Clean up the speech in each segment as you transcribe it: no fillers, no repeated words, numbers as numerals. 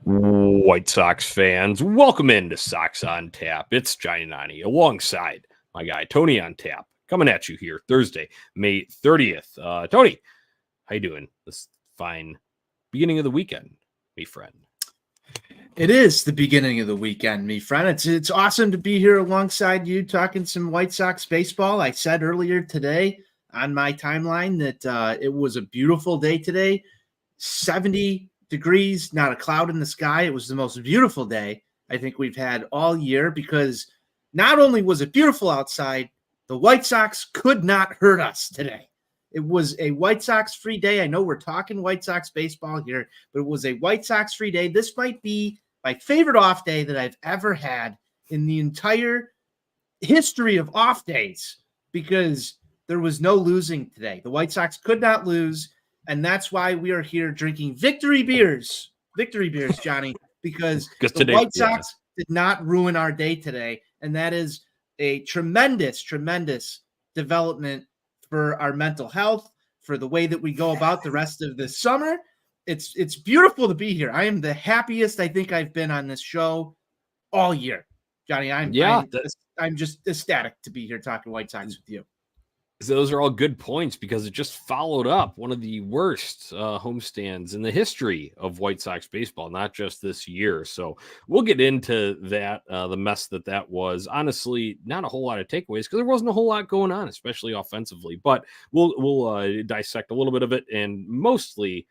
White Sox fans, welcome into Sox on Tap. It's Johnny Nani alongside my guy Tony on Tap, coming at you here Thursday, May 30th. Tony, how you doing this fine beginning of the weekend, me friend? It is the beginning of the weekend, me friend. It's awesome to be here alongside you talking some White Sox baseball. I said earlier today on my timeline that it was a beautiful day today, 70 degrees, not a cloud in the sky. It was the most beautiful day I think we've had all year because not only was it beautiful outside, the White Sox could not hurt us today. It was a White Sox free day. I know we're talking White Sox baseball here, but it was a White Sox free day. This might be my favorite off day that I've ever had in the entire history of off days because there was no losing today. The White Sox could not lose, and that's why we are here drinking victory beers, Johnny, because the White Sox did not ruin our day today, and that is a tremendous, tremendous development for our mental health, for the way that we go about the rest of the summer. It's beautiful to be here. I am the happiest I think I've been on this show all year, Johnny. I'm just ecstatic to be here talking White Sox with you. So those are all good points because it just followed up one of the worst homestands in the history of White Sox baseball, not just this year. So we'll get into that, the mess that was. Honestly, not a whole lot of takeaways because there wasn't a whole lot going on, especially offensively. But we'll dissect a little bit of it, and mostly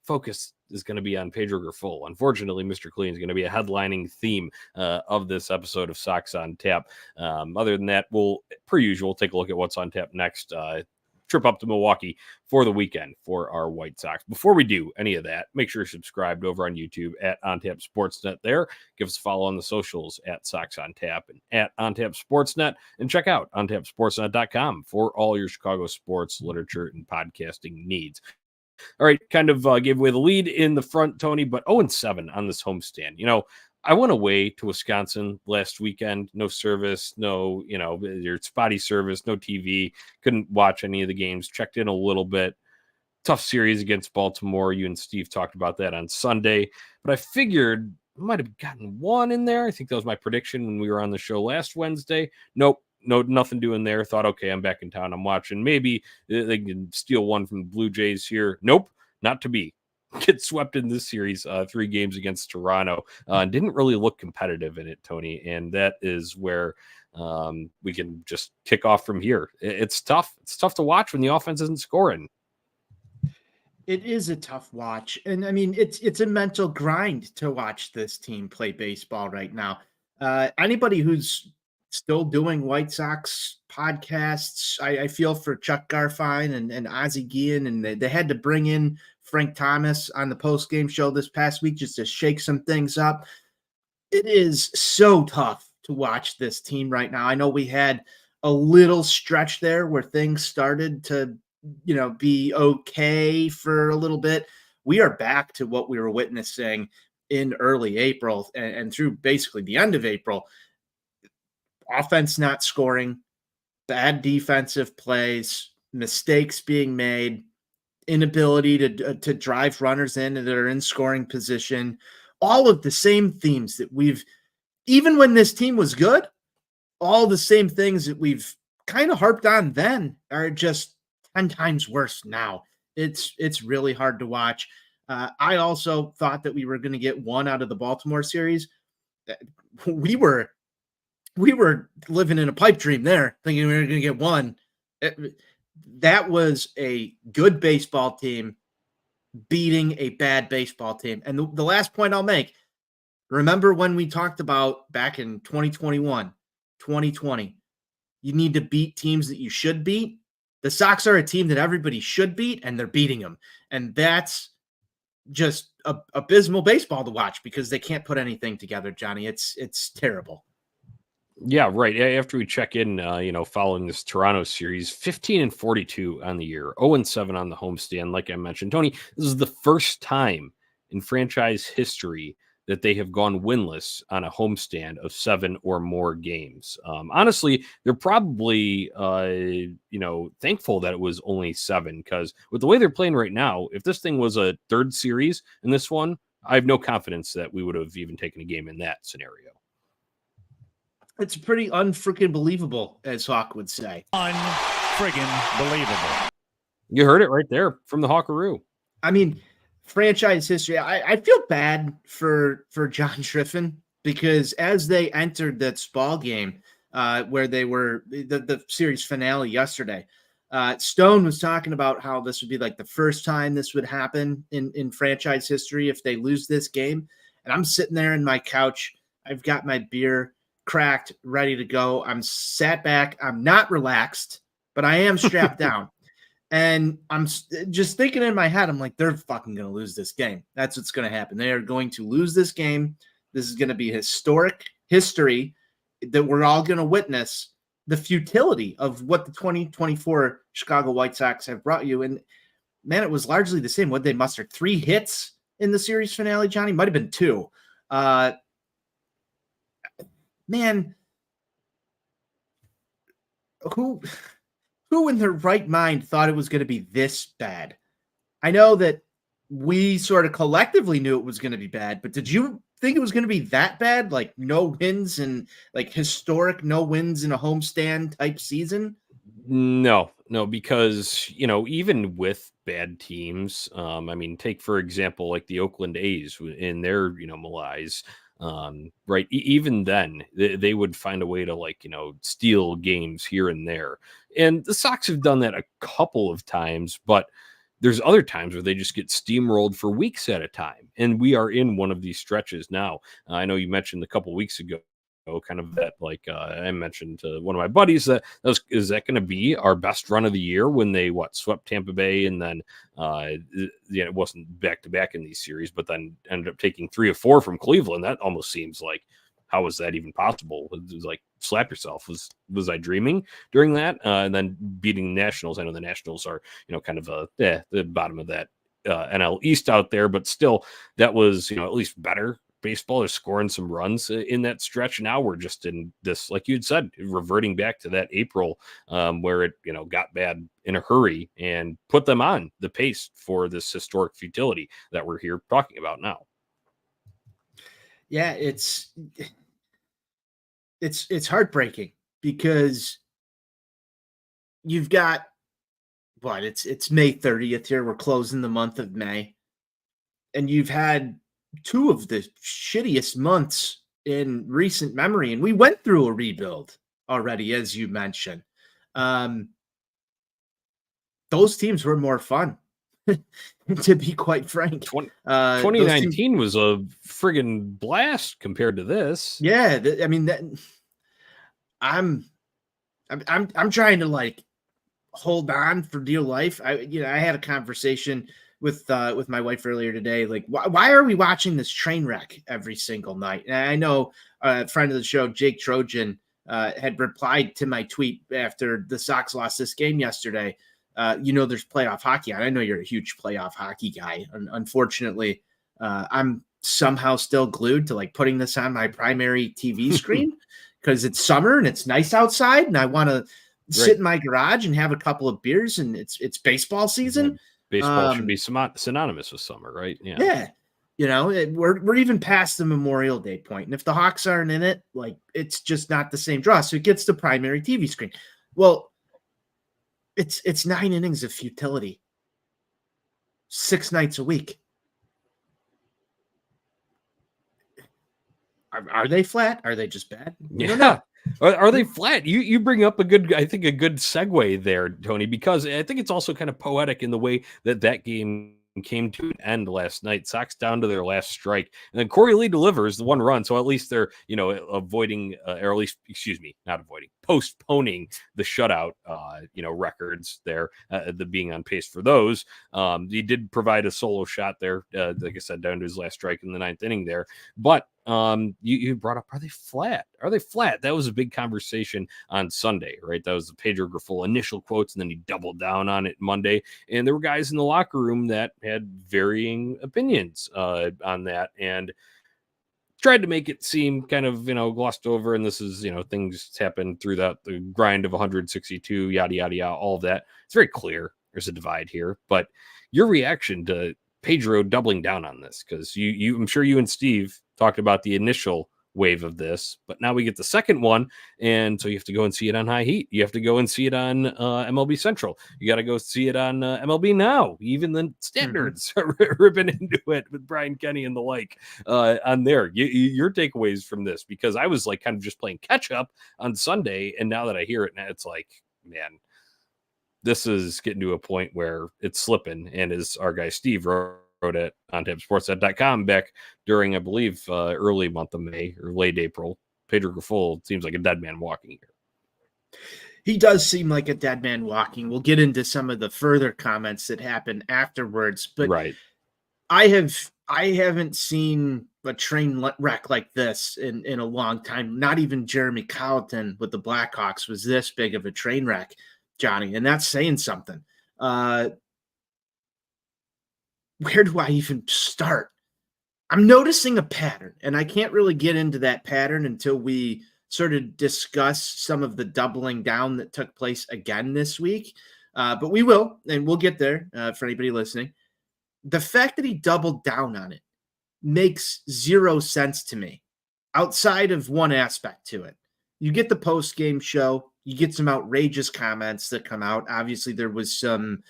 focus is going to be on Pedro Grifol. Unfortunately, Mr. Clean is going to be a headlining theme of this episode of Sox on Tap. Other than that, we'll, per usual, take a look at what's on tap next. Trip up to Milwaukee for the weekend for our White Sox. Before we do any of that, make sure you're subscribed over on YouTube at OnTap Sportsnet there. Give us a follow on the socials at Sox on Tap and at OnTap Sportsnet, and check out OnTapSportsnet.com for all your Chicago sports, literature, and podcasting needs. All right, kind of gave away the lead in the front, Tony, but 0-7 on this homestand. You know, I went away to Wisconsin last weekend. No service, no, your spotty service, no TV. Couldn't watch any of the games. Checked in a little bit. Tough series against Baltimore. You and Steve talked about that on Sunday. But I figured I might have gotten one in there. I think that was my prediction when we were on the show last Wednesday. Nope. No, nothing doing there. Thought, okay, I'm back in town. I'm watching. Maybe they can steal one from the Blue Jays here. Nope, not to be. Get swept in this series, 3 games against Toronto. Didn't really look competitive in it, Tony. And that is where we can just kick off from here. It's tough. It's tough to watch when the offense isn't scoring. It is a tough watch. And I mean, it's a mental grind to watch this team play baseball right now. Anybody who's still doing White Sox podcasts, I feel for Chuck Garfien and Ozzie Guillen, and they had to bring in Frank Thomas on the post-game show this past week just to shake some things up. It is so tough to watch this team right now. I know we had a little stretch there where things started to, be okay for a little bit. We are back to what we were witnessing in early April and through basically the end of April. Offense not scoring, bad defensive plays, mistakes being made, inability to drive runners in that are in scoring position, all of the same themes that we've, even when this team was good, all the same things that we've kind of harped on then are just 10 times worse now. It's really hard to watch. I also thought that we were going to get one out of the Baltimore series. We were living in a pipe dream there, thinking we were going to get one. That was a good baseball team beating a bad baseball team. And the last point I'll make, remember when we talked about back in 2021, 2020, you need to beat teams that you should beat. The Sox are a team that everybody should beat, and they're beating them. And that's just abysmal baseball to watch because they can't put anything together, Johnny. It's terrible. Yeah, right. After we check in, following this Toronto series, 15-42 on the year, 0-7 on the homestand. Like I mentioned, Tony, this is the first time in franchise history that they have gone winless on a homestand of 7 or more games. Honestly, they're probably, thankful that it was only 7, because with the way they're playing right now, if this thing was a third series in this one, I have no confidence that we would have even taken a game in that scenario. It's pretty unfreaking believable, as Hawk would say. Unfriggin' believable. You heard it right there from the Hawkaroo. I mean, franchise history. I feel bad for John Triffin, because as they entered that ball game where they were the series finale yesterday, Stone was talking about how this would be like the first time this would happen in franchise history if they lose this game. And I'm sitting there in my couch. I've got my beer cracked, ready to go. I'm sat back. I'm not relaxed, but I am strapped down. And I'm just thinking in my head, I'm like, they're fucking going to lose this game. That's what's going to happen. They are going to lose this game. This is going to be historic history that we're all going to witness the futility of what the 2024 Chicago White Sox have brought you. And man, it was largely the same. What they mustered 3 hits in the series finale, Johnny, might have been 2. Man, who in their right mind thought it was going to be this bad? I know that we sort of collectively knew it was going to be bad, but did you think it was going to be that bad? Like no wins and like historic no wins in a homestand type season? No, because, even with bad teams, I mean, take, for example, like the Oakland A's in their, malaise, right. Even then they would find a way to steal games here and there. And the Sox have done that a couple of times, but there's other times where they just get steamrolled for weeks at a time. And we are in one of these stretches now. I know you mentioned a couple weeks ago, kind of that, I mentioned to one of my buddies that is that going to be our best run of the year when they swept Tampa Bay, and then it wasn't back to back in these series, but then ended up taking 3 of 4 from Cleveland. That almost seems like, how was that even possible? It was like, slap yourself. Was I dreaming during that? And then beating the Nationals. I know the Nationals are kind of the bottom of that NL East out there, but still that was at least better baseball. Is scoring some runs in that stretch. Now we're just in this, like you'd said, reverting back to that April where it got bad in a hurry and put them on the pace for this historic futility that we're here talking about now. Yeah, it's heartbreaking, because you've got it's May 30th here. We're closing the month of May, and you've had 2 of the shittiest months in recent memory, and we went through a rebuild already, as you mentioned. Those teams were more fun, to be quite frank. 2019 was a friggin' blast compared to this. Yeah, I'm trying to hold on for dear life. I had a conversation with my wife earlier today. Like, why are we watching this train wreck every single night? And I know a friend of the show, Jake Trojan, had replied to my tweet after the Sox lost this game yesterday. There's playoff hockey on. I know you're a huge playoff hockey guy. Unfortunately, I'm somehow still glued to putting this on my primary TV screen because it's summer and it's nice outside, and I want to sit in my garage and have a couple of beers, and it's baseball season. Mm-hmm. Baseball should be synonymous with summer, right? Yeah. We're even past the Memorial Day point. And if the Hawks aren't in it, it's just not the same draw. So it gets the primary TV screen. Well, it's 9 innings of futility, 6 nights a week. Are they flat? Are they just bad? Yeah. Are they flat? You bring up a good segue there, Tony, because I think it's also kind of poetic in the way that game came to an end last night. Sox down to their last strike, and then Korey Lee delivers the 1 run. So at least they're postponing the shutout records there, the being on pace for those. He did provide a solo shot there, like I said, down to his last strike in the 9th inning there. But you brought up, are they flat? That was a big conversation on Sunday, right? That was the Pedro Grifol initial quotes, and then he doubled down on it Monday. And there were guys in the locker room that had varying opinions on that, and tried to make it seem kind of glossed over. And this is things happen throughout the grind of 162, yada yada yada, all of that. It's very clear there's a divide here. But your reaction to Pedro doubling down on this, because I'm sure you and Steve talked about the initial wave of this, but now we get the second one, and so you have to go and see it on High Heat. You have to go and see it on MLB Central. You got to go see it on MLB Now. Even the standards are ripping into it with Brian Kenny and the like on there. Your takeaways from this, because I was like kind of just playing catch up on Sunday, and now that I hear it, it's like, man, this is getting to a point where it's slipping. And as our guy Steve wrote it on tabsportsnet.com back during, I believe, early month of May or late April, Pedro Grifol seems like a dead man walking here. He does seem like a dead man walking. We'll get into some of the further comments that happen afterwards, but right. I haven't seen a train wreck like this in a long time. Not even Jeremy Colleton with the Blackhawks was this big of a train wreck, Johnny, and that's saying something. Where do I even start? I'm noticing a pattern, and I can't really get into that pattern until we sort of discuss some of the doubling down that took place again this week. But we will, and we'll get there for anybody listening. The fact that he doubled down on it makes zero sense to me outside of one aspect to it. You get the post-game show, you get some outrageous comments that come out. Obviously, there was some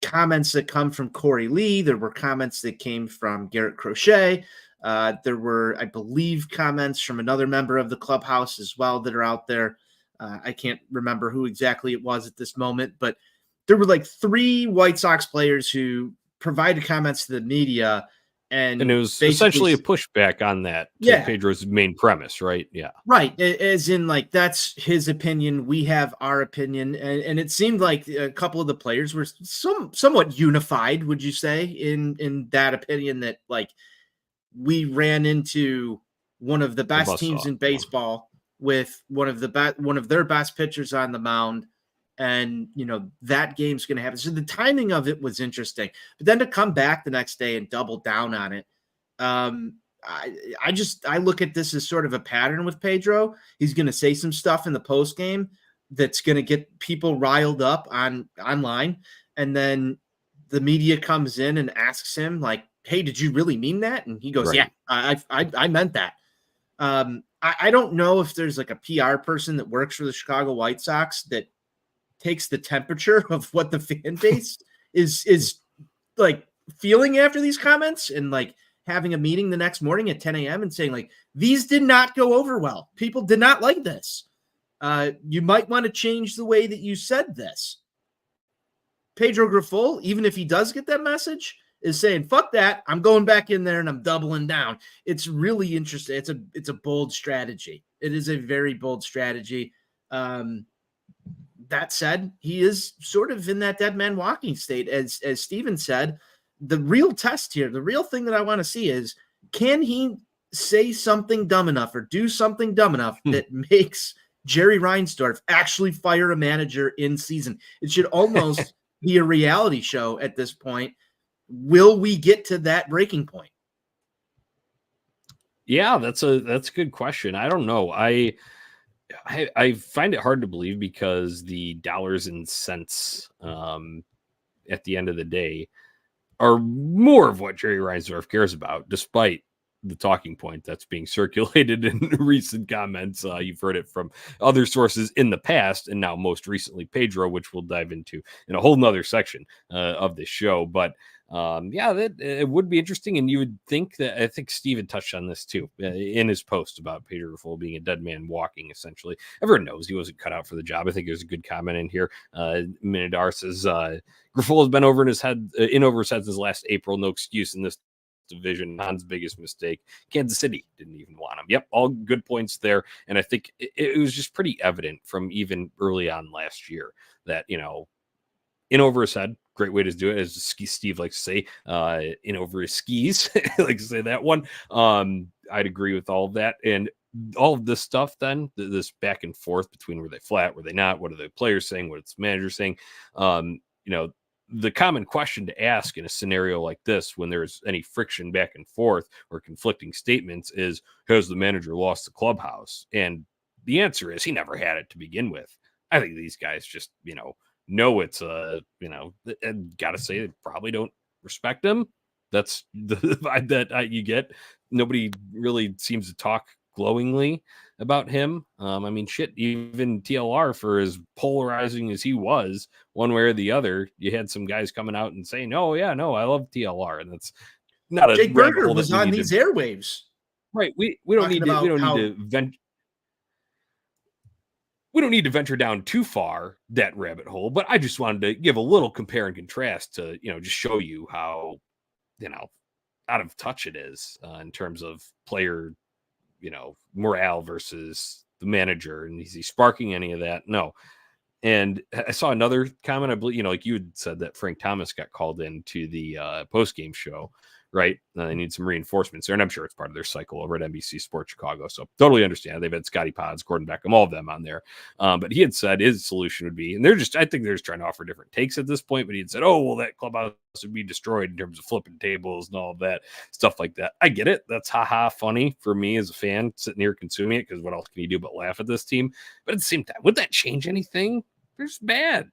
comments that come from Korey Lee. There were comments that came from Garrett Crochet. There were, I believe, comments from another member of the clubhouse as well that are out there. I can't remember who exactly it was at this moment, but there were like 3 White Sox players who provided comments to the media. And it was essentially a pushback on that to Pedro's main premise, right? Yeah. Right. As in, like, that's his opinion. We have our opinion. And it seemed like a couple of the players were somewhat unified, would you say, in that opinion that, like, we ran into one of the best teams in baseball with one of their best pitchers on the mound. And, that game's going to happen. So the timing of it was interesting. But then to come back the next day and double down on it, I look at this as sort of a pattern with Pedro. He's going to say some stuff in the post game that's going to get people riled up online. And then the media comes in and asks him, like, hey, did you really mean that? And he goes, right. Yeah, I meant that. I don't know if there's like a PR person that works for the Chicago White Sox that takes the temperature of what the fan base is like feeling after these comments, and like having a meeting the next morning at 10 a.m. and saying, like, these did not go over well. People did not like this. You might want to change the way that you said this. Pedro Grifol, even if he does get that message, is saying, fuck that. I'm going back in there and I'm doubling down. It's really interesting. It's a bold strategy. It is a very bold strategy. That said, he is sort of in that dead man walking state. As Steven said, the real test here, the real thing that I want to see is, can he say something dumb enough or do something dumb enough that makes Jerry Reinsdorf actually fire a manager in season? It should almost be a reality show at this point. Will we get to that breaking point? Yeah, that's a good question. I don't know. I find it hard to believe, because the dollars and cents at the end of the day are more of what Jerry Reinsdorf cares about, despite the talking point that's being circulated in recent comments. You've heard it from other sources in the past, and now most recently Pedro, which we'll dive into in a whole nother section of this show. But it would be interesting. And you would think that, I think Steven touched on this too in his post about Pedro Grifol being a dead man walking. Essentially, everyone knows he wasn't cut out for the job. I think there's a good comment in here. Minidar says Grifol has been over his head since last April. No excuse in this division. Han's biggest mistake. Kansas City didn't even want him. Yep, all good points there. And I think it was just pretty evident from even early on last year that, in over his head. Great way to do it, as Steve likes to say, in over his skis. I like to say that one. I'd agree with all of that. And all of this stuff, then, this back and forth between, were they flat, were they not? What are the players saying? What is the manager saying? The common question to ask in a scenario like this, when there's any friction back and forth or conflicting statements, is, has the manager lost the clubhouse? And the answer is, he never had it to begin with. I think these guys just, know it's gotta say, they probably don't respect him. That's the vibe that you get. Nobody really seems to talk glowingly about him. I mean, shit, even TLR, for as polarizing as he was, one way or the other, you had some guys coming out and saying, "Oh yeah, no, I love TLR," and that's not a Jake rabbit Berger hole was that we on need these to, airwaves. right. We don't need to we don't need to venture down too far that rabbit hole, but I just wanted to give a little compare and contrast to, just show you how, out of touch it is in terms of player, morale versus the manager. And is he sparking any of that? No. And I saw another comment, I believe, like you had said that Frank Thomas got called into the post-game show, right? They need some reinforcements there, and I'm sure it's part of their cycle over at NBC Sports Chicago. So totally understand. They've had Scotty Pods, Gordon Beckham, all of them on there. But he had said his solution would be, and I think they're just trying to offer different takes at this point, but he had said, oh, well, that clubhouse would be destroyed in terms of flipping tables and all of that, stuff like that. I get it. That's haha funny for me as a fan sitting here consuming it, because what else can you do but laugh at this team? But at the same time, would that change anything? There's bad.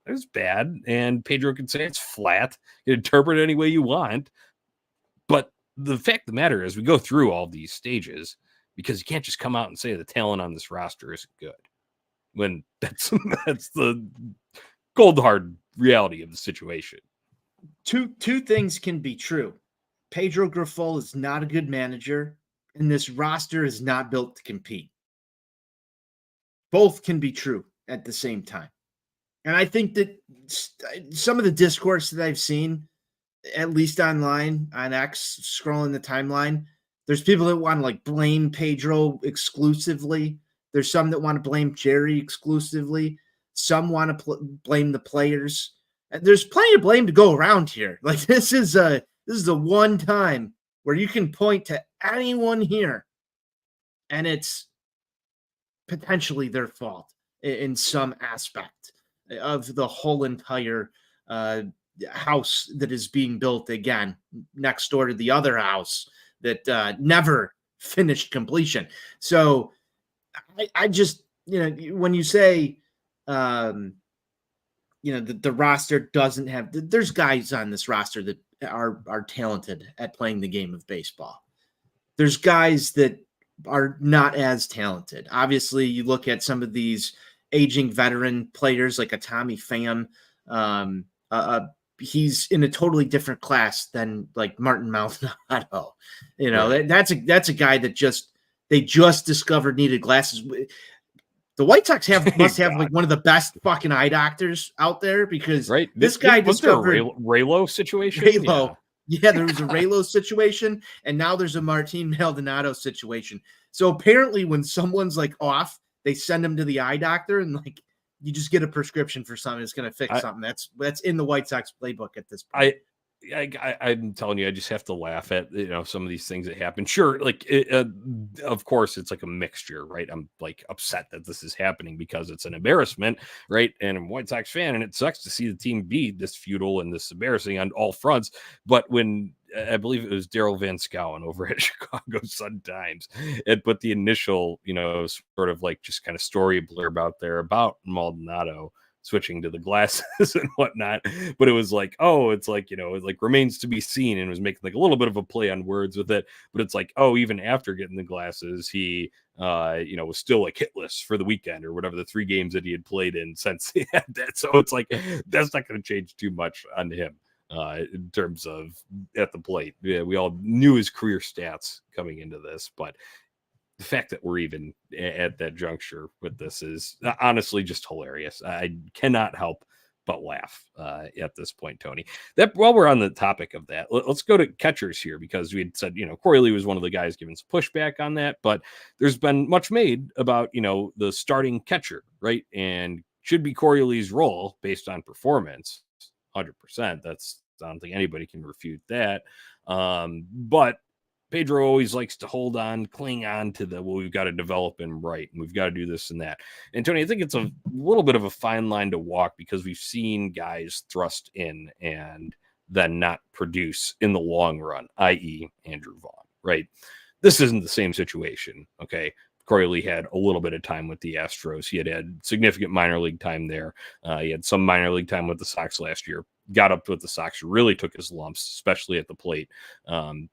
There's bad. And Pedro can say it's flat. You can interpret it any way you want. But the fact of the matter is, we go through all these stages because you can't just come out and say the talent on this roster isn't good, when that's the cold hard reality of the situation. Two things can be true. Pedro Grifol is not a good manager, and this roster is not built to compete. Both can be true at the same time. And I think that some of the discourse that I've seen, at least online on X, scrolling the timeline, there's people that want to blame Pedro exclusively. There's some that want to blame Jerry exclusively. Some want to blame the players. There's plenty of blame to go around here. This is the one time where you can point to anyone here, and it's potentially their fault in some aspect of the whole entire house that is being built again next door to the other house that never finished completion. So I just, when you say, the roster doesn't have, there's guys on this roster that are talented at playing the game of baseball. There's guys that are not as talented. Obviously, you look at some of these aging veteran players like a Tommy Pham. He's in a totally different class than Martin Maldonado. Right. That's a guy that they just discovered needed glasses. The White Sox must have one of the best fucking eye doctors out there, because this guy discovered Raylo situation. Raylo. Yeah, there was a Raylo situation, and now there's a Martin Maldonado situation. So apparently when someone's off, they send them to the eye doctor, and you just get a prescription for something that's going to fix something. That's in the White Sox playbook at this point. I'm telling you, I just have to laugh at some of these things that happen. Sure, of course, it's a mixture, right? I'm upset that this is happening because it's an embarrassment, right? And I'm a White Sox fan, and it sucks to see the team be this futile and this embarrassing on all fronts. But when I believe it was Daryl Van Schouwen over at Chicago Sun-Times had put the initial, sort of just kind of story blurb out there about Maldonado switching to the glasses and whatnot, but it was it remains to be seen, and was making a little bit of a play on words with it. But it's even after getting the glasses, he was still hitless for the weekend or whatever, the 3 games that he had played in since he had that. So it's that's not going to change too much on him in terms of at the plate. Yeah, we all knew his career stats coming into this, but the fact that we're even at that juncture with this is honestly just hilarious. I cannot help but laugh at this point, Tony. That while we're on the topic of that, let's go to catchers here, because we had said, Korey Lee was one of the guys giving some pushback on that, but there's been much made about, the starting catcher, right? And should be Korey Lee's role based on performance, 100%. I don't think anybody can refute that. But Pedro always likes to cling on to we've got to develop him right, and we've got to do this and that. And Tony, I think it's a little bit of a fine line to walk, because we've seen guys thrust in and then not produce in the long run, i.e. Andrew Vaughn, right? This isn't the same situation, okay? Korey Lee had a little bit of time with the Astros. He had significant minor league time there. He had some minor league time with the Sox last year. got up with the Sox, really took his lumps, especially at the plate, end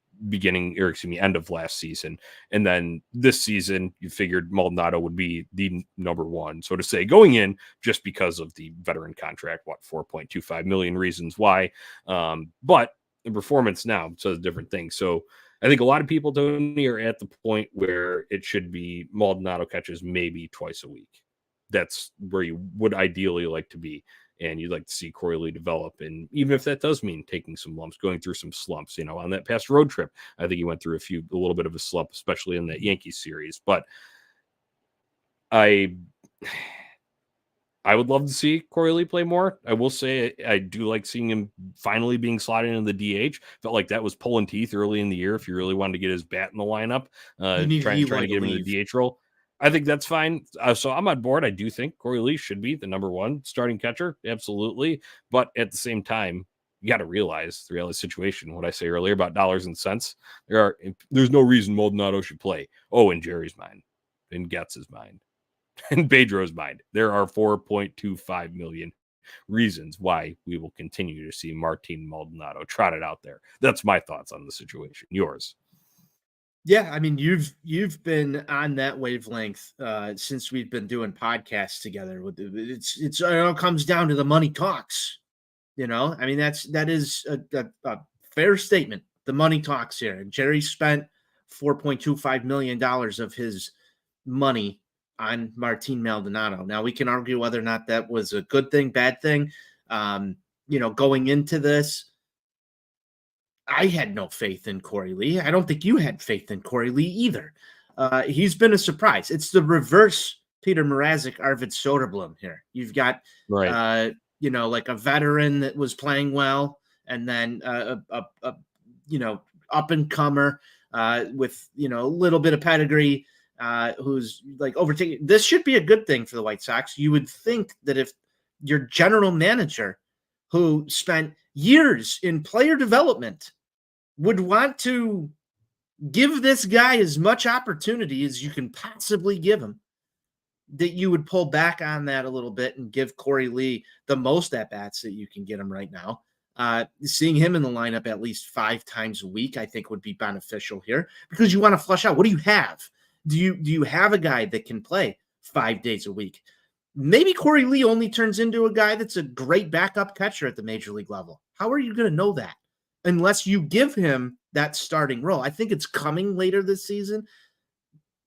of last season. And then this season, you figured Maldonado would be the number one, so to say, going in, just because of the veteran contract, 4.25 million reasons why. But in performance now says a different thing. So I think a lot of people, Tony, are at the point where it should be Maldonado catches maybe twice a week. That's where you would ideally like to be. And you'd like to see Korey Lee develop. And even if that does mean taking some lumps, going through some slumps, on that past road trip, I think he went through a little bit of a slump, especially in that Yankees series. But I would love to see Korey Lee play more. I will say I do like seeing him finally being slotted into the DH. Felt like that was pulling teeth early in the year if you really wanted to get his bat in the lineup, trying to get him in the DH role. I think that's fine. So I'm on board. I do think Korey Lee should be the number one starting catcher. Absolutely. But at the same time, you got to realize the reality situation. What I say earlier about dollars and cents, there's no reason Maldonado should play. Oh, in Jerry's mind, in Getz's mind, in Pedro's mind, there are 4.25 million reasons why we will continue to see Martin Maldonado trotted out there. That's my thoughts on the situation. Yours. Yeah, I mean, you've been on that wavelength since we've been doing podcasts together. It all comes down to the money talks. I mean, that is a fair statement. The money talks here. And Jerry spent $4.25 million of his money on Martin Maldonado. Now we can argue whether or not that was a good thing, bad thing. Going into this, I had no faith in Korey Lee. I don't think you had faith in Korey Lee either. He's been a surprise. It's the reverse Peter Mrazek, Arvid Soderblom here. You've got, right. Like a veteran that was playing well, and then a up and comer with a little bit of pedigree, who's like overtaking. This should be a good thing for the White Sox. You would think that if your general manager, who spent years in player development, would want to give this guy as much opportunity as you can possibly give him, that you would pull back on that a little bit and give Korey Lee the most at-bats that you can get him right now. Seeing him in the lineup at least 5 times a week, I think, would be beneficial here, because you want to flush out. What do you have? Do you have a guy that can play 5 days a week? Maybe Korey Lee only turns into a guy that's a great backup catcher at the major league level. How are you going to know that unless you give him that starting role? I think it's coming later this season.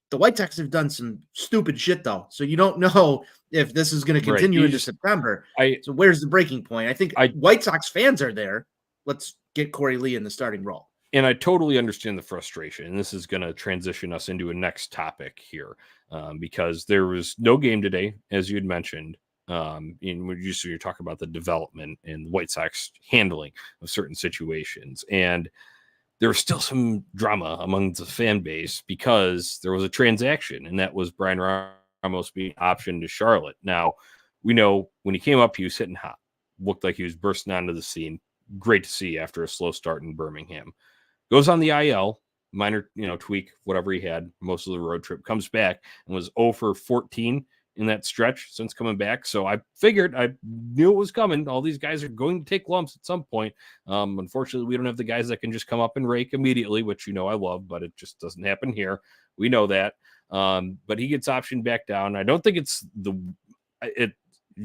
The White Sox have done some stupid shit, though, so you don't know if this is going to continue into September. So where's the breaking point? I think White Sox fans are there. Let's get Korey Lee in the starting role. And I totally understand the frustration. And this is going to transition us into a next topic here, because there was no game today, as you had mentioned. You're talking about the development and the White Sox handling of certain situations. And there was still some drama among the fan base because there was a transaction, and that was Bryan Ramos being optioned to Charlotte. Now, we know when he came up, he was hitting hot. Looked like he was bursting onto the scene. Great to see after a slow start in Birmingham. Goes on the IL, minor, tweak, whatever he had, most of the road trip, comes back and was 0 for 14 in that stretch since coming back. So I figured, I knew it was coming. All these guys are going to take lumps at some point. Unfortunately, we don't have the guys that can just come up and rake immediately, which, I love, but it just doesn't happen here. We know that. But he gets optioned back down. I don't think it's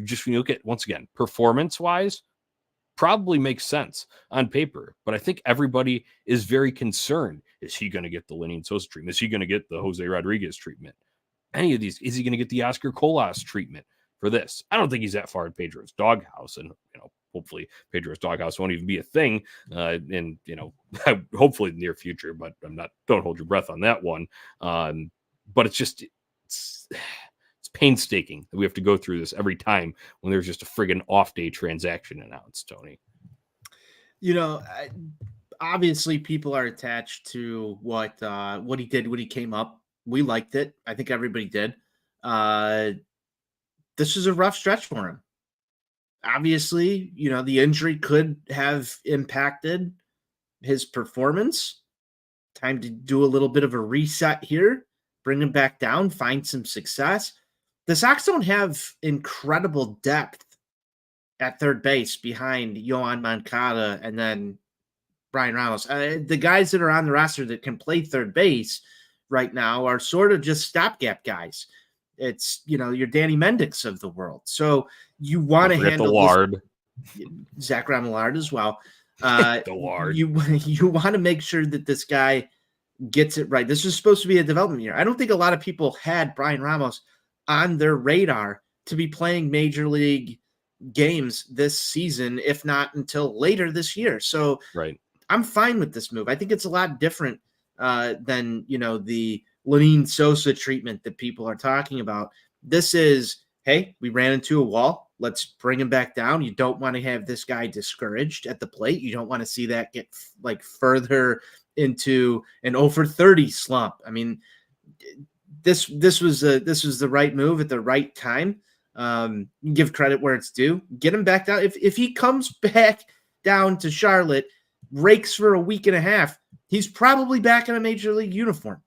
just when you look at, once again, performance wise, probably makes sense on paper, but I think everybody is very concerned. Is he going to get the Lenny Sosa treatment? Is he going to get the Jose Rodriguez treatment? Any of these? Is he going to get the Oscar Colas treatment for this? I don't think he's that far in Pedro's doghouse, and hopefully Pedro's doghouse won't even be a thing in hopefully the near future. But don't hold your breath on that one. But it's painstaking that we have to go through this every time when there's just a friggin' off-day transaction announced, Tony. Obviously people are attached to what he did when he came up. We liked it. I think everybody did. This is a rough stretch for him. Obviously, the injury could have impacted his performance. Time to do a little bit of a reset here, bring him back down, find some success. The Sox don't have incredible depth at third base behind Yohan Moncada and then Bryan Ramos. The guys that are on the roster that can play third base right now are sort of just stopgap guys. It's, your Danny Mendick's of the world. So you want to handle the Lard. Zach Remillard as well. The Lard. You want to make sure that this guy gets it right. This is supposed to be a development year. I don't think a lot of people had Bryan Ramos on their radar to be playing major league games this season, if not until later this year. So right. I'm fine with this move. I think it's a lot different than, the Lenyn Sosa treatment that people are talking about. This is, hey, we ran into a wall. Let's bring him back down. You don't want to have this guy discouraged at the plate. You don't want to see that get further into an 0-for-30 slump. I mean, this was the right move at the right time. Give credit where it's due. Get him back down. If he comes back down to Charlotte, rakes for a week and a half, he's probably back in a major league uniform,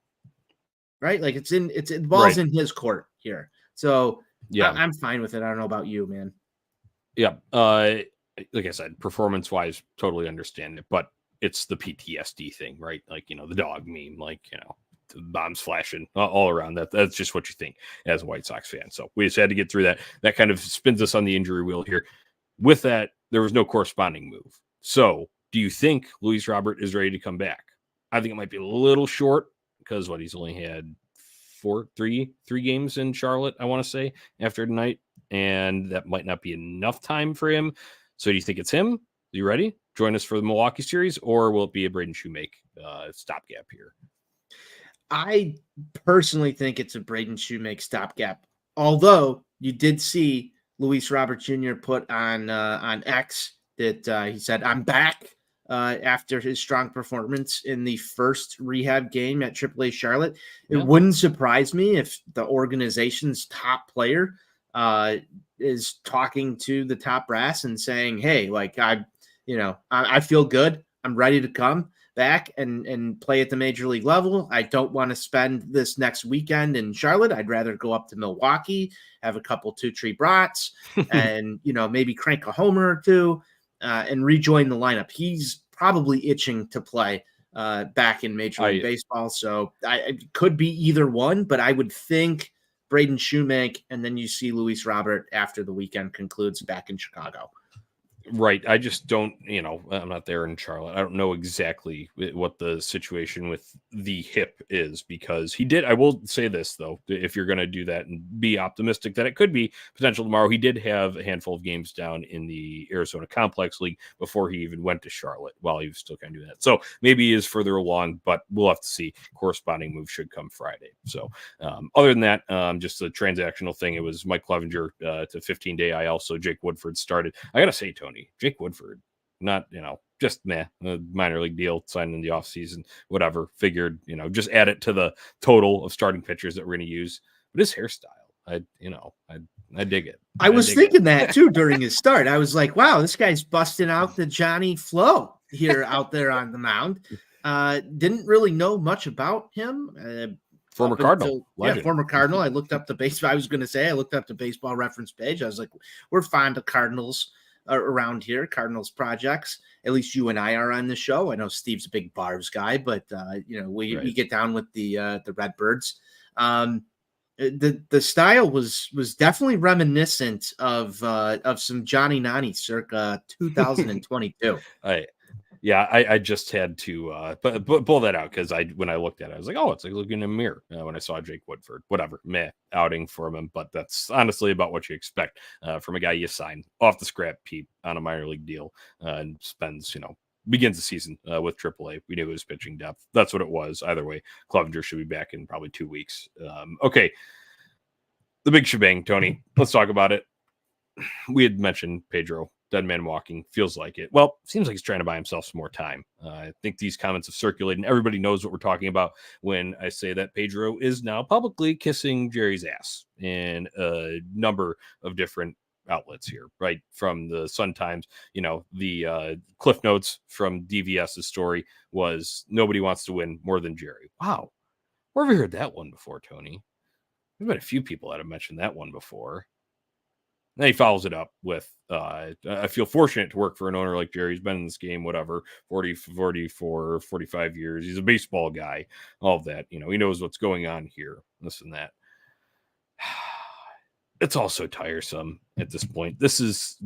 right? Like the ball's in his court here. So yeah, I'm fine with it. I don't know about you, man. Yeah. Like I said, performance wise, totally understand it, but it's the PTSD thing, right? Like, the dog meme, like, the bombs flashing all around. That's just what you think as a White Sox fan. So we just had to get through that. That kind of spins us on the injury wheel here. With that, there was no corresponding move. So do you think Luis Robert is ready to come back? I think it might be a little short because he's only had three games in Charlotte, I want to say, after tonight, and that might not be enough time for him. So do you think it's him? Are you ready? Join us for the Milwaukee series, or will it be a Braden Shoemake stopgap here? I personally think it's a Braden Shoemake stopgap. Although you did see Luis Robert Jr. put on X that he said, "I'm back." After his strong performance in the first rehab game at AAA Charlotte. It wouldn't surprise me if the organization's top player is talking to the top brass and saying, hey, I feel good. I'm ready to come back and play at the major league level. I don't want to spend this next weekend in Charlotte. I'd rather go up to Milwaukee, have a couple 2-tree brats and, maybe crank a homer or two. And rejoin the lineup. He's probably itching to play back in Major League Baseball. So it could be either one, but I would think Braden Shoemake, and then you see Luis Robert after the weekend concludes back in Chicago. Right. I just don't, I'm not there in Charlotte. I don't know exactly what the situation with the hip is because I will say this though, if you're going to do that and be optimistic that it could be potential tomorrow, he did have a handful of games down in the Arizona Complex League before he even went to Charlotte while he was still kind of doing that. So maybe he is further along, but we'll have to see. Corresponding move should come Friday. So other than that, just a transactional thing. It was Mike Clevenger to 15-day IL. So Jake Woodford started. I got to say, Tony, Jake Woodford, not, just a minor league deal signed in the offseason, whatever. Figured, just add it to the total of starting pitchers that we're going to use. But his hairstyle, I dig it. I was thinking that too during his start. I was like, wow, this guy's busting out the Johnny Flow here out there on the mound. Didn't really know much about him. Former Cardinal. Former Cardinal. I looked up the baseball. I looked up the Baseball Reference page. I was like, we're fond of Cardinals around here, Cardinals projects. At least you and I are on the show. I know Steve's a big Barbs guy, but we get down with the Redbirds. The style was definitely reminiscent of some Johnny Nani circa 2022. I just had to pull that out because when I looked at it, I was like, oh, it's like looking in a mirror when I saw Jake Woodford. Whatever, outing from him, but that's honestly about what you expect from a guy you sign off the scrap heap on a minor league deal and spends, begins the season with AAA. We knew it was pitching depth. That's what it was. Either way, Clevenger should be back in probably 2 weeks. Okay, the big shebang, Tony. Let's talk about it. We had mentioned Pedro. Dead man walking, feels like it. Well, seems like he's trying to buy himself some more time. I think these comments have circulated, and everybody knows what we're talking about when I say that Pedro is now publicly kissing Jerry's ass in a number of different outlets here, right? From the Sun Times, the Cliff Notes from DVS's story was nobody wants to win more than Jerry. Wow. Where have we heard that one before, Tony? There's been a few people that have mentioned that one before. And he follows it up with, I feel fortunate to work for an owner like Jerry. He's been in this game, whatever, 44, 45 years. He's a baseball guy, all of that. He knows what's going on here, this and that. It's all so tiresome at this point. This is,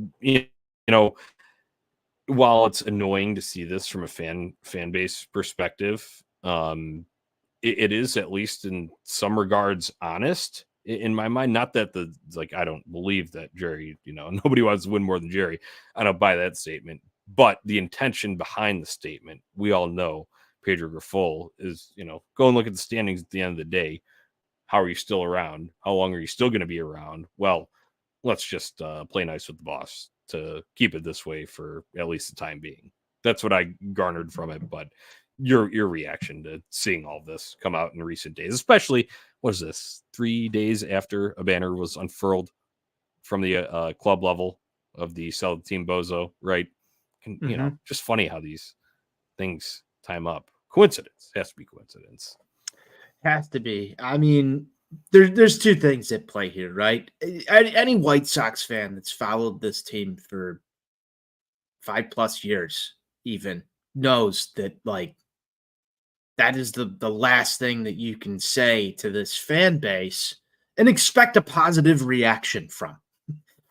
while it's annoying to see this from a fan base perspective, it is, at least in some regards, honest in my mind. Not that I don't believe that Jerry, nobody wants to win more than Jerry. I don't buy that statement, but the intention behind the statement, we all know Pedro Grifol is, go and look at the standings at the end of the day. How are you still around? How long are you still going to be around? Well, let's just play nice with the boss to keep it this way for at least the time being. That's what I garnered from it. But your reaction to seeing all this come out in recent days, especially, what is this, 3 days after a banner was unfurled from the club level of the Sell the Team Bozo, right? Just funny how these things time up. Coincidence. Has to be coincidence. Has to be. I mean, there's two things at play here, right? Any White Sox fan that's followed this team for 5+ years even knows that, like, that is the last thing that you can say to this fan base and expect a positive reaction from,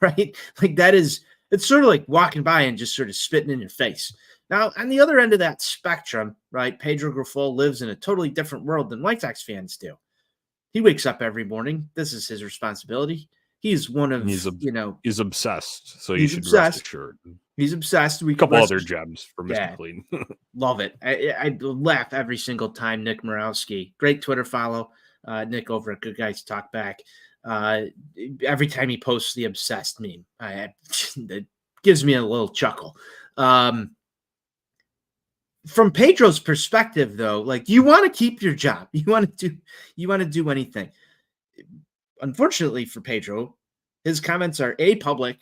right? Like, it's sort of like walking by and just sort of spitting in your face. Now, on the other end of that spectrum, right, Pedro Grifol lives in a totally different world than White Sox fans do. He wakes up every morning. This is his responsibility. He's one of, he's obsessed. So you should rest assured. He's obsessed. A couple other gems for Mr. Clean. Love it. I laugh every single time. Nick Morawski, great Twitter follow. Nick over at Good Guys Talk Back. Every time he posts the obsessed meme, it gives me a little chuckle. From Pedro's perspective, though, like, you want to keep your job. You want to do anything. Unfortunately for Pedro, his comments are A, public,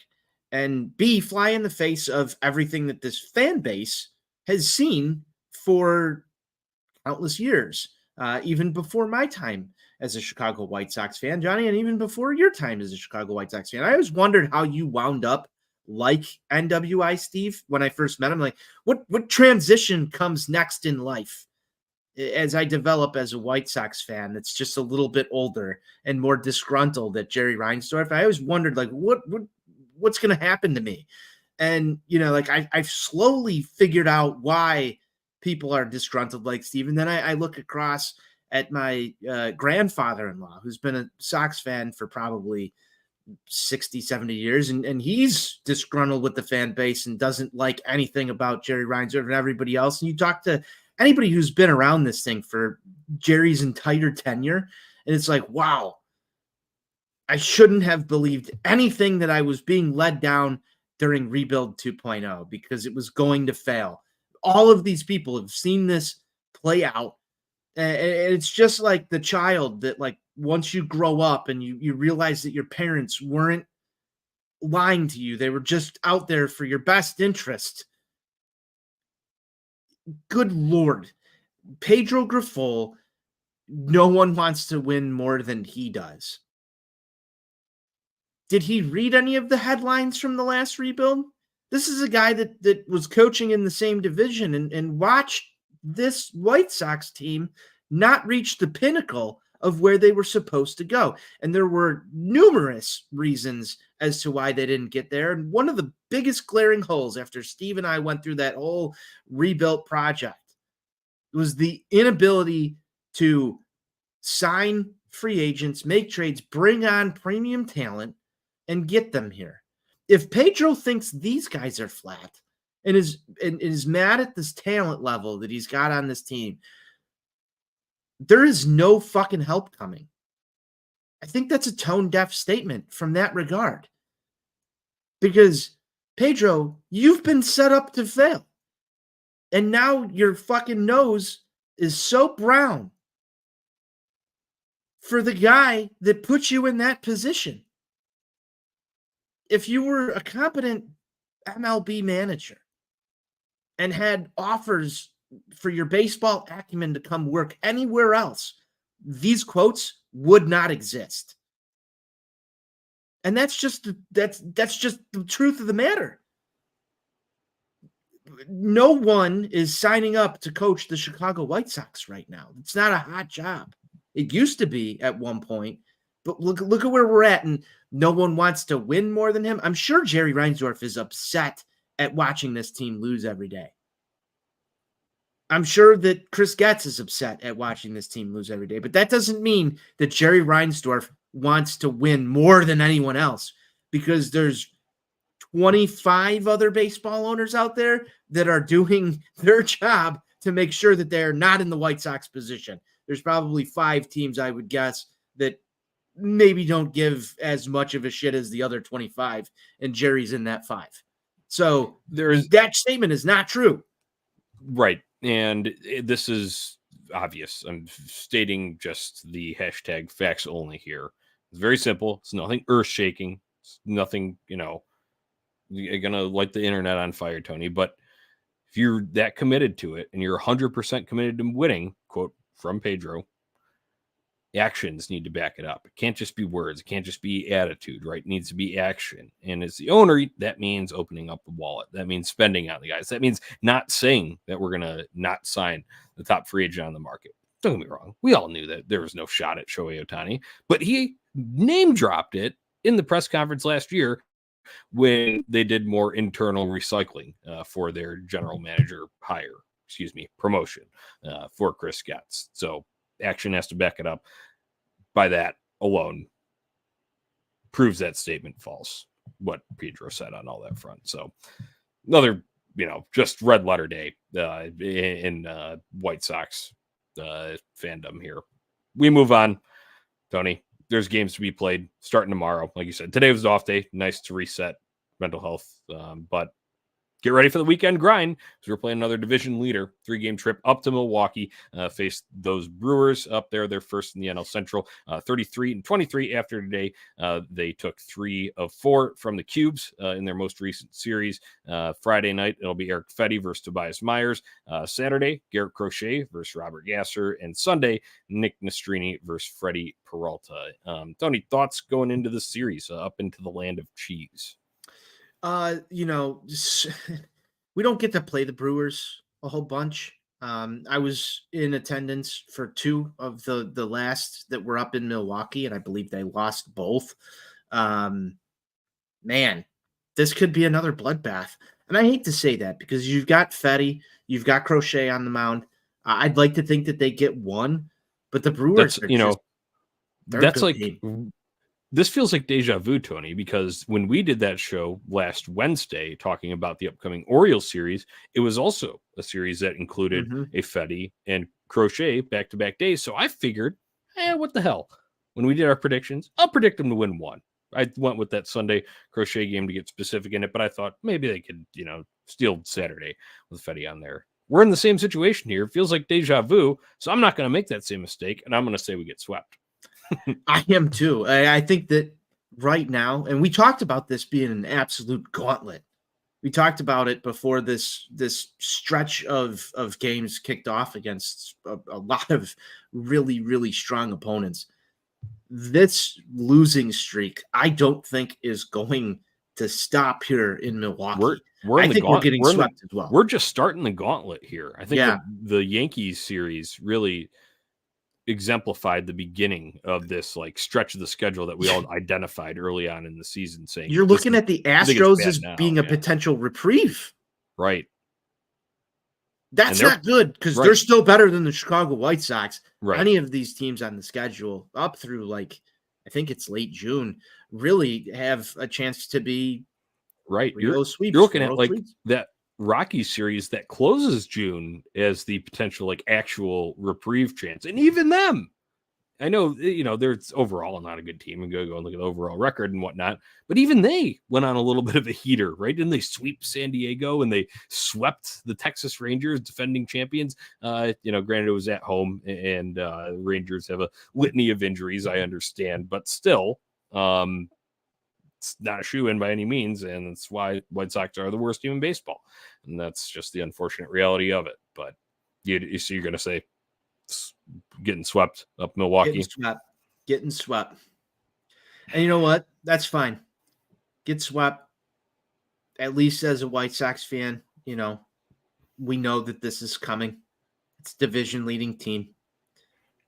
and B, fly in the face of everything that this fan base has seen for countless years, even before my time as a Chicago White Sox fan, Johnny, and even before your time as a Chicago White Sox fan. I always wondered how you wound up like NWI Steve. When I first met him, like, what transition comes next in life as I develop as a White Sox fan that's just a little bit older and more disgruntled at Jerry Reinsdorf? I always wondered, like, what's going to happen to me? And, like, I've slowly figured out why people are disgruntled like Steve. And then I look across at my grandfather-in-law, who's been a Sox fan for probably 60, 70 years. And he's disgruntled with the fan base and doesn't like anything about Jerry Reinsdorf and everybody else. And you talk to anybody who's been around this thing for Jerry's entire tenure, and it's like, wow, I shouldn't have believed anything that I was being led down during Rebuild 2.0 because it was going to fail. All of these people have seen this play out. And it's just like the child that, like, once you grow up and you realize that your parents weren't lying to you, they were just out there for your best interest. Good Lord. Pedro Grifol, no one wants to win more than he does. Did he read any of the headlines from the last rebuild? This is a guy that was coaching in the same division and watched this White Sox team not reach the pinnacle of where they were supposed to go. And there were numerous reasons as to why they didn't get there. And one of the biggest glaring holes after Steve and I went through that whole rebuilt project was the inability to sign free agents, make trades, bring on premium talent, and get them here. If Pedro thinks these guys are flat and is mad at this talent level that he's got on this team, there is no fucking help coming. I think that's a tone-deaf statement from that regard. Because, Pedro, you've been set up to fail. And now your fucking nose is so brown for the guy that put you in that position. If you were a competent MLB manager and had offers for your baseball acumen to come work anywhere else, these quotes would not exist. And that's just the truth of the matter. No one is signing up to coach the Chicago White Sox right now. It's not a hot job. It used to be at one point, but look at where we're at, and no one wants to win more than him. I'm sure Jerry Reinsdorf is upset at watching this team lose every day. I'm sure that Chris Getz is upset at watching this team lose every day, but that doesn't mean that Jerry Reinsdorf wants to win more than anyone else, because there's 25 other baseball owners out there that are doing their job to make sure that they're not in the White Sox position. There's probably 5 teams, I would guess, that maybe don't give as much of a shit as the other 25, and Jerry's in that 5. So that statement is not true. Right. And this is obvious. I'm stating just the hashtag facts only here. It's very simple. It's nothing earth shaking. It's nothing, you're going to light the internet on fire, Tony. But if you're that committed to it and you're 100% committed to winning, quote from Pedro, actions need to back it up. It can't just be words. It can't just be attitude, right? It needs to be action. And as the owner, that means opening up the wallet. That means spending on the guys. That means not saying that we're going to not sign the top free agent on the market. Don't get me wrong. We all knew that there was no shot at Shohei Ohtani, but he name dropped it in the press conference last year when they did more internal recycling for their general manager promotion for Chris Getz. So action has to back it up. By that alone proves that statement false, what Pedro said on all that front. So another, just red letter day in White Sox fandom here. We move on, Tony. There's games to be played starting tomorrow. Like you said, today was the off day. Nice to reset mental health. But get ready for the weekend grind, because we're playing another division leader, 3-game trip up to Milwaukee, face those Brewers up there. They're first in the NL Central, 33-23 after today. They took 3 of 4 from the Cubes in their most recent series. Friday night, it'll be Eric Fetty versus Tobias Myers. Saturday, Garrett Crochet versus Robert Gasser. And Sunday, Nick Nastrini versus Freddie Peralta. Tony, thoughts going into this series up into the land of cheese? We don't get to play the Brewers a whole bunch. I was in attendance for 2 of the last that were up in Milwaukee, and I believe they lost both. Man, this could be another bloodbath. And I hate to say that, because you've got Fetty, you've got Crochet on the mound. I'd like to think that they get 1, but the Brewers this feels like deja vu, Tony, because when we did that show last Wednesday talking about the upcoming Orioles series, it was also a series that included a Fetty and Crochet back-to-back days. So I figured, what the hell? When we did our predictions, I'll predict them to win 1. I went with that Sunday Crochet game to get specific in it, but I thought maybe they could, steal Saturday with Fetty on there. We're in the same situation here. It feels like deja vu, so I'm not going to make that same mistake, and I'm going to say we get swept. I am too. I think that right now, and we talked about this being an absolute gauntlet. We talked about it before this stretch of games kicked off against a lot of really, really strong opponents. This losing streak, I don't think, is going to stop here in Milwaukee. We're getting swept as well. We're just starting the gauntlet here. I think the Yankees series really exemplified the beginning of this stretch of the schedule that we all identified early on in the season, saying you're looking at the Astros as being a potential reprieve. Right. That's not good, because they're still better than the Chicago White Sox. Right. Any of these teams on the schedule up through I think it's late June really have a chance to be right. You're looking at that Rockies series that closes June as the potential actual reprieve chance. And even them, I know, they're overall not a good team, and go and look at the overall record and whatnot, but even they went on a little bit of a heater, right? Didn't they sweep San Diego, and they swept the Texas Rangers, defending champions? Granted it was at home, and Rangers have a litany of injuries, I understand, but still, it's not a shoe-in by any means, and that's why White Sox are the worst team in baseball. And that's just the unfortunate reality of it. But you're going to say getting swept up Milwaukee. Getting swept. And you know what? That's fine. Get swept. At least as a White Sox fan, we know that this is coming. It's division leading team.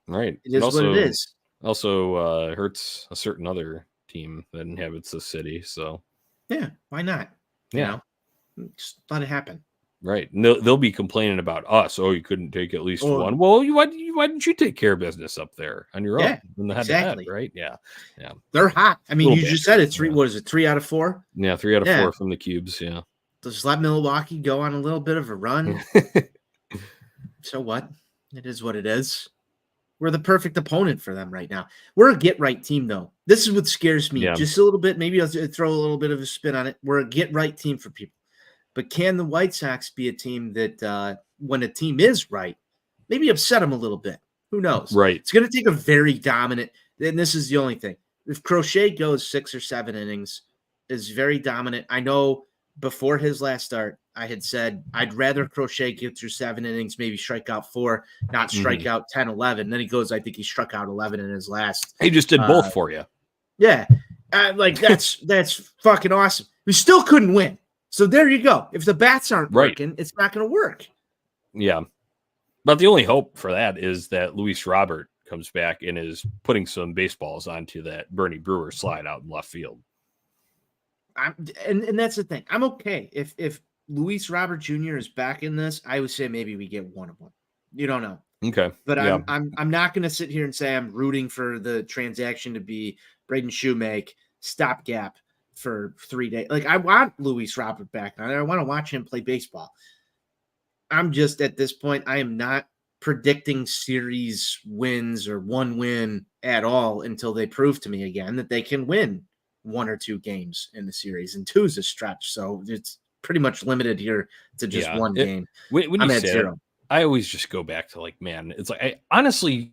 Right. It is what it is. Also hurts a certain other team that inhabits the city. So yeah, why not? Just let it happen. Right. And they'll be complaining about us. Oh, you couldn't take at least one. Well, why didn't you take care of business up there on your own? In the head-to-head, right? Yeah. They're hot. I mean, you just said it. What is it? 3 out of 4? Yeah, 3 out of 4 from the Cubes. Yeah. Just let Milwaukee go on a little bit of a run. So what? It is what it is. We're the perfect opponent for them right now. We're a get-right team, though. This is what scares me. Just a little bit. Maybe I'll throw a little bit of a spin on it. We're a get-right team for people. But can the White Sox be a team that when a team is right, maybe upset them a little bit? Who knows? Right. It's going to take a very dominant – and this is the only thing. If Crochet goes 6 or 7 innings, is very dominant. I know before his last start, I had said I'd rather Crochet get through 7 innings, maybe strike out 4, not strike out 10, 11. Then he goes, I think he struck out 11 in his last. He just did both for you. Yeah. That's fucking awesome. We still couldn't win. So there you go. If the bats aren't working, it's not going to work. Yeah. But the only hope for that is that Luis Robert comes back and is putting some baseballs onto that Bernie Brewer slide out in left field. And that's the thing. I'm okay. If Luis Robert Jr. is back in this, I would say maybe we get one of them. You don't know. Okay. But I'm not going to sit here and say I'm rooting for the transaction to be Braden Shoemake stopgap for 3 days. Like, I want Luis Robert back. I want to watch him play baseball. I'm just at this point, I am not predicting series wins or one win at all until they prove to me again that they can win 1 or 2 games in the series, and 2 is a stretch. So it's pretty much limited here to just one game. When I'm you at say 0. I always just go back to it's like, I honestly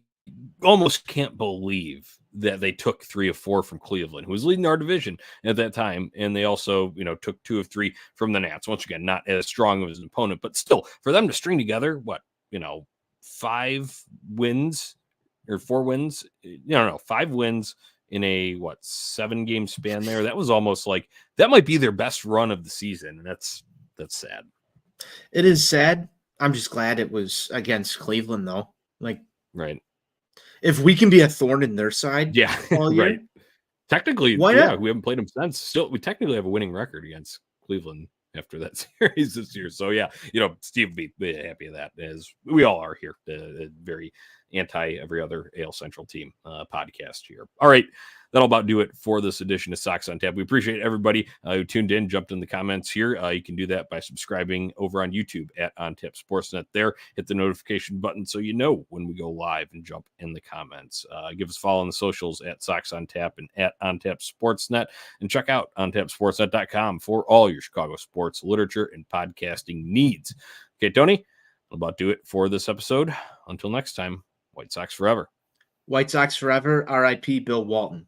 almost can't believe that they took 3 of 4 from Cleveland, who was leading our division at that time. And they also, took 2 of 3 from the Nats. Once again, not as strong of an opponent, but still for them to string together, 5 wins or 4 wins, 5 wins in a 7-game span there. That was almost like that might be their best run of the season. And that's sad. It is sad. I'm just glad it was against Cleveland though. Right. If we can be a thorn in their side, all year, right. Technically, why not? We haven't played them since. Still, we technically have a winning record against Cleveland after that series this year. So Steve would be happy of that, as we all are here. Very anti every other AL Central team podcast here. All right. That'll about do it for this edition of Sox on Tap. We appreciate everybody who tuned in, jumped in the comments here. You can do that by subscribing over on YouTube at On Tap Sportsnet there. Hit the notification button so you know when we go live and jump in the comments. Give us a follow on the socials at Sox on Tap and at On Tap Sportsnet. And check out ontapsportsnet.com for all your Chicago sports, literature, and podcasting needs. Okay, Tony, that'll about do it for this episode. Until next time, White Sox forever. White Sox forever. R.I.P. Bill Walton.